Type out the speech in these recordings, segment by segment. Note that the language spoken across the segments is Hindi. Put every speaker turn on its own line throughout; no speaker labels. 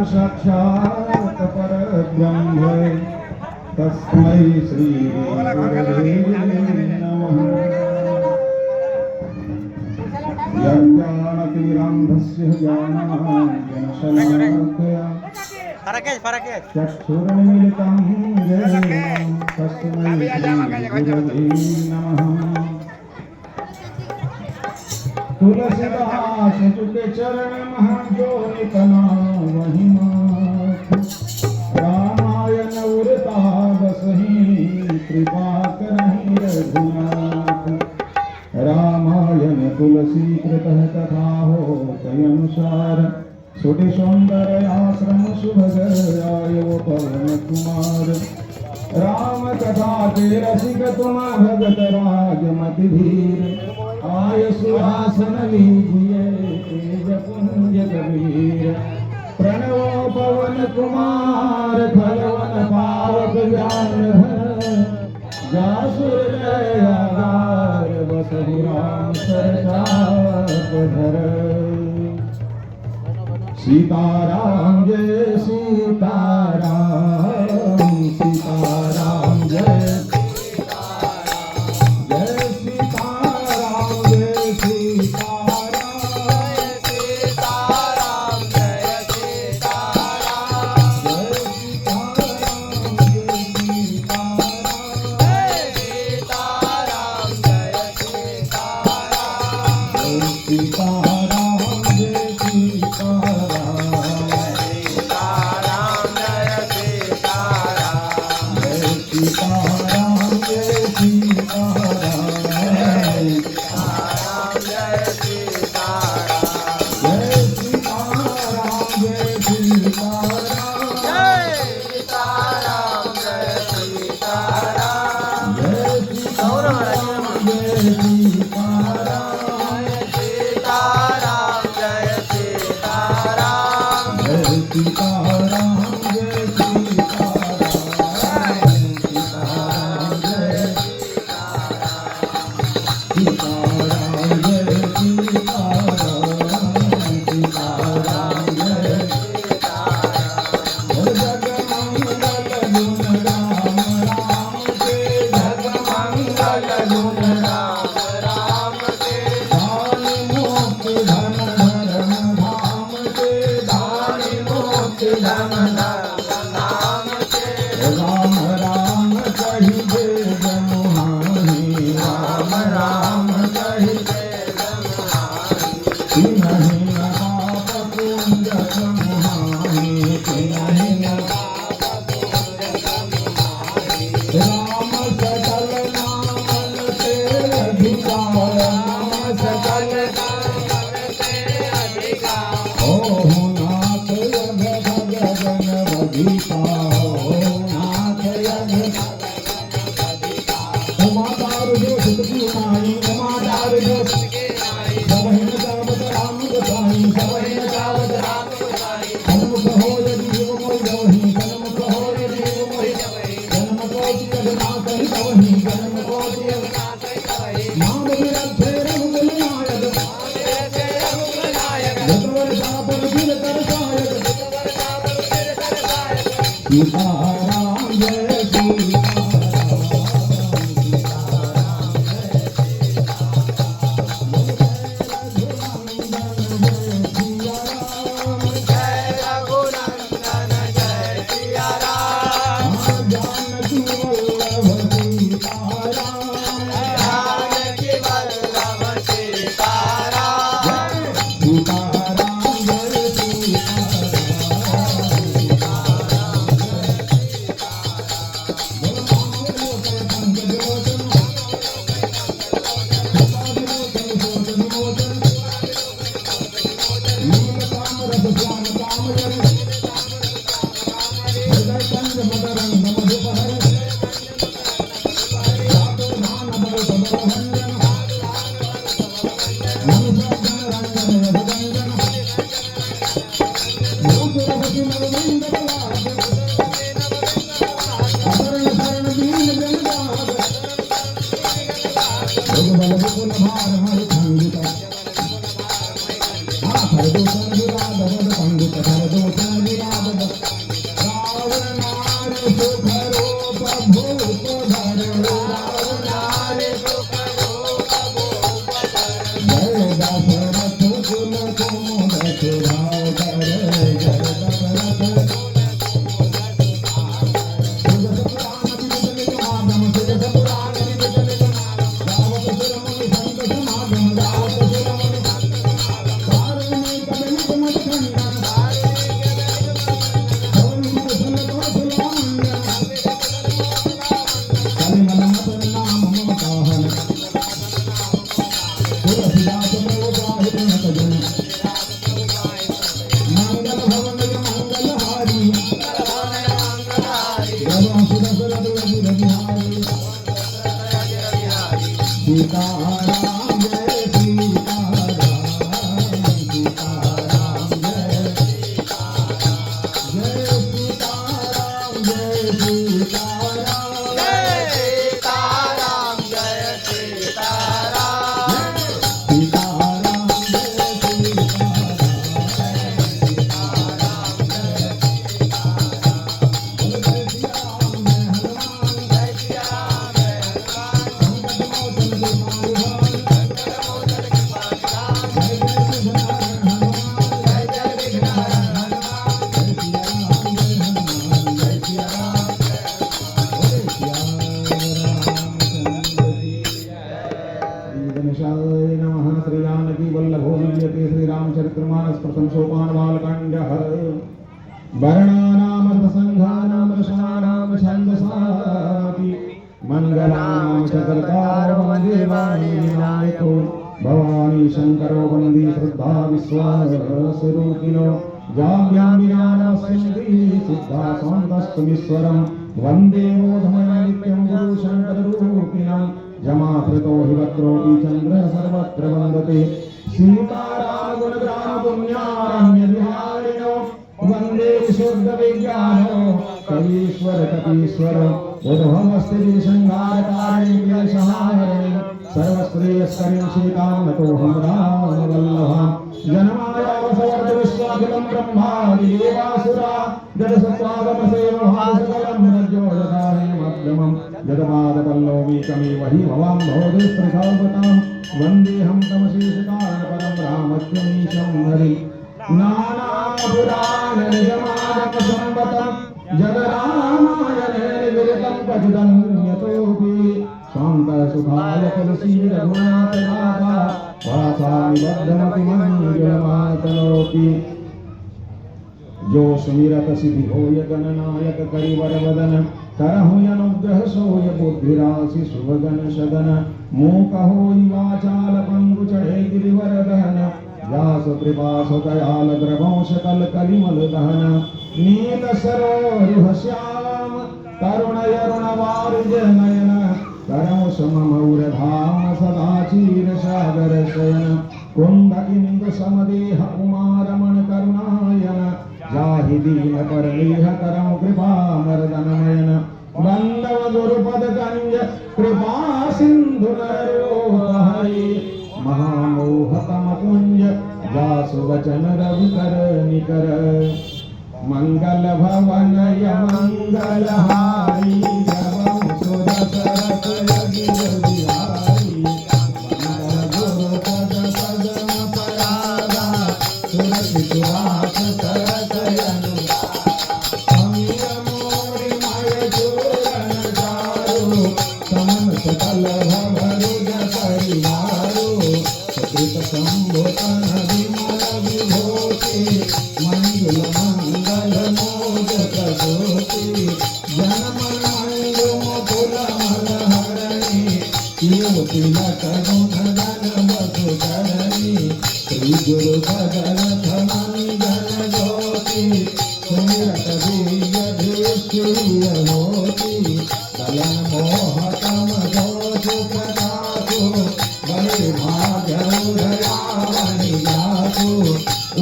साक्षात् परब्रह्म तस्मै श्री गुरवे नमः। यज्ञानतिरन्धस्य ज्ञानाञ्जनशलाकया चक्षुरुन्मिलितं येन तस्मै श्री गुरवे नमः। तुलसीदास तुके चरण महजो नितना महिमा रामायण उरता बसहि कृपा करहि रघुनाथ। रामायण तुलसी कृतः कथा हो तय अनुसार सुधि सौंदर्य आश्रम सुभग आयो पवन कुमार। राम कथा के रसिक तुम भगत राजमति धीर आय सुहासन लीजिए तेज पुंज कबीर। प्रणव पवन कुमार खलवन पावक ज्ञान जासुर जयागार बसहु राम सरचाप सीताराम जय सीताराम सीताराम जय वर्णानां प्रसंगानां रसानां छन्दसापि मंगलानां च कर्तारं वन्दे वाणी विनायको भवानी शंकरो वन्दे श्रद्धा विश्वासरूपिणो जाम्यां विज्ञानस्यन्ति सिद्धा सौन्दस्तमीश्वरं वन्दे बोधमय नित्यं गुरु शङ्कररूपिणं जमाधृतो हि वक्रोऽपि चन्द्रः सर्वत्र वन्दते सीताराम गुणग्राम पुण्यारण्यविहारिणो वन्दे शुद्धविज्ञानो कवीश्वर कपीश्वर उद्भवस्थिति संहारकारिणि क्लेशहारिणि सर्वश्रेयस्करिं सीतां नतोऽहं रामवल्लभां जनमायावसवर्त विश्वाखिलं ब्रह्मादि देवासुरा जडसत्त्वागमसेवभासकलं रज्जोजताहेमभ्रमं जगपादपल्लवमीकमेव हि भवां भवदेस्त्रिखावतां वन्देऽहं तमशेषकारणपरं रामत्वमीशं हरिं नानापुराणनिगमागमसम्पतं जगरामायणे विरतं पठितन्यतोऽपि शान्तसुखाय तुलसीरघुनाथनाथा वासामि बद्धमतिमञ्जुलमातनोति जो सुमिरत सिद्धि होय गणनायक करिवर वदन करहु अनुग्रह सोय बुद्धिराशि सुवगन सदन मूक होई वाचाल पंगु चढ़े गिरिवर दहन व्यास कृपा दयाल द्रवंश कल कलिमल दहन नील सरोरुह श्याम तरुण यरुण वारिज नयन करौ सममौर धाम सदा चीर सागर शयन कुंद इंदु समदेह उमारमण करुणायन जाहि दीन परमेह करम कृपा मर्दनयन बंदव गुरुपद कंज कृपा सिंधु नरोपहरि महामोहतम कुंज जासु वचन रविकर निकर मंगल भवन मंगल हारी जवं सुदशरथ यज्ञ बिहारी मंगल गुरुपद पदम परागा सुरक्षित वास सरस सकल भवरुज परिवारो कृत संभोतन विमल विभूति मंगल मंगल मोदक ज्योति जनमन मंगल मुकुल मल हरणी योति लटनु धन वसु करणी श्री गुरु भगवत मंगल ज्योति सुमिरत दिव्य दृष्टि होती कलन मोहतम दोष प्रतापो बड़े भाग्य उदयावनि जातो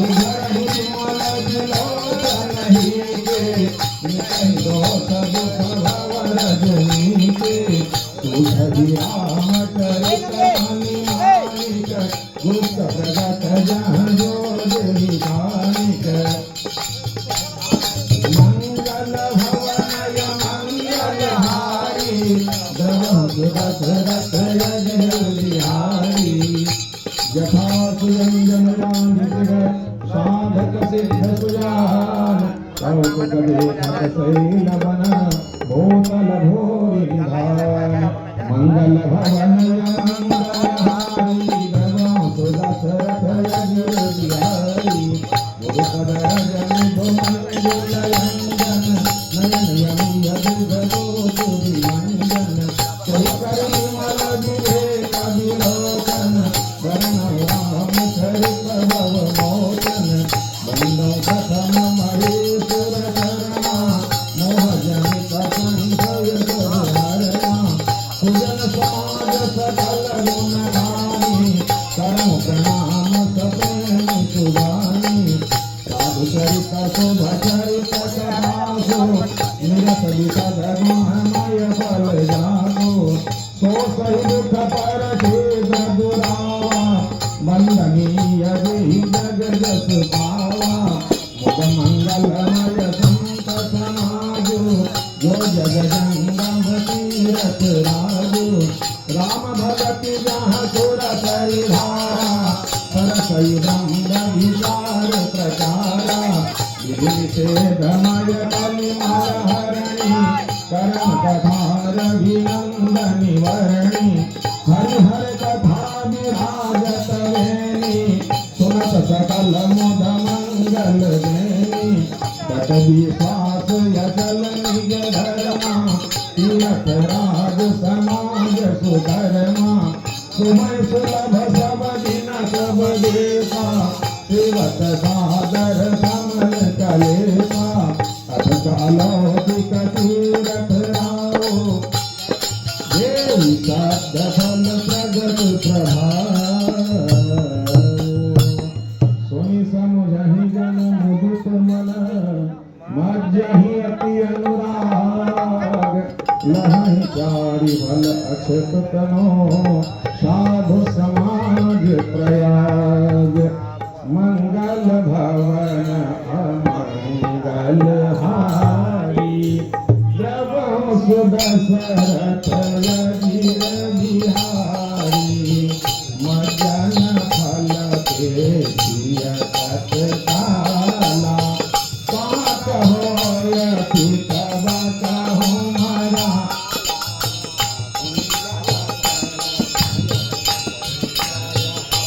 उधर हिमल जलोचन ही के निकहि दोष दुख भव रजनी के सुधरि राम चरित मनि मानिक गुप्त प्रगट जहाँ जोग निधानिक मंगल भवन मंगल हारी दशरथ यज्ञ बिहारी यथा सुरंजन साधक सिद्ध सुजान कौतुक देखत शैल बन भूतल भोरि निधान मंगल भवन मंगल हारी दशरथ यज्ञ बिहारी गुरुपद रजन मंगल नयन यम यदुगोचु विमंजन चैकर विमल विवेक विलोचन वरण राम चरित भव मोचन बंदो कथम महेश्वर करमा मोह जनित संशय हरणा सुजन समाज सकल गुण गानी करम प्रणाम सप्रेम सुजानी साधु चरित शोभा चरित कहासो निरत विशद गुणमय फल जानो सो सही दुख पर दुरावा वंदनीय देहि जग जस पावा मुद मंगलमय संत समाजो जो जग जंगम तीरथ राजो राम भगति जहाँ सुर परिधारा सरसई ब्रह्म विचार प्रचारा विधि से धमय कलिमल हरणी करम कथा रघुनंदनि वर्णी हरि हर कथा विराजत वेणी सुनत सकल मुद मंगल देनी तट विश्वास यचल निज धर्मा तीरथ राज समाज सुधर्मा सुमय सुलभ सब दिन सब देता सेवक सादर समल कलेता अथ कालौकिक तीरथ राओ देवी साध फल प्रगट प्रभा सोनी समुझहि जन मुदित मन मज्जहि अति अनुराग लहहि चारि भल अछत तनो साधु समाज प्रयाग मंगल भवन अमंगल हारी प्रभु सुदशरथ रघुवीर बिहारी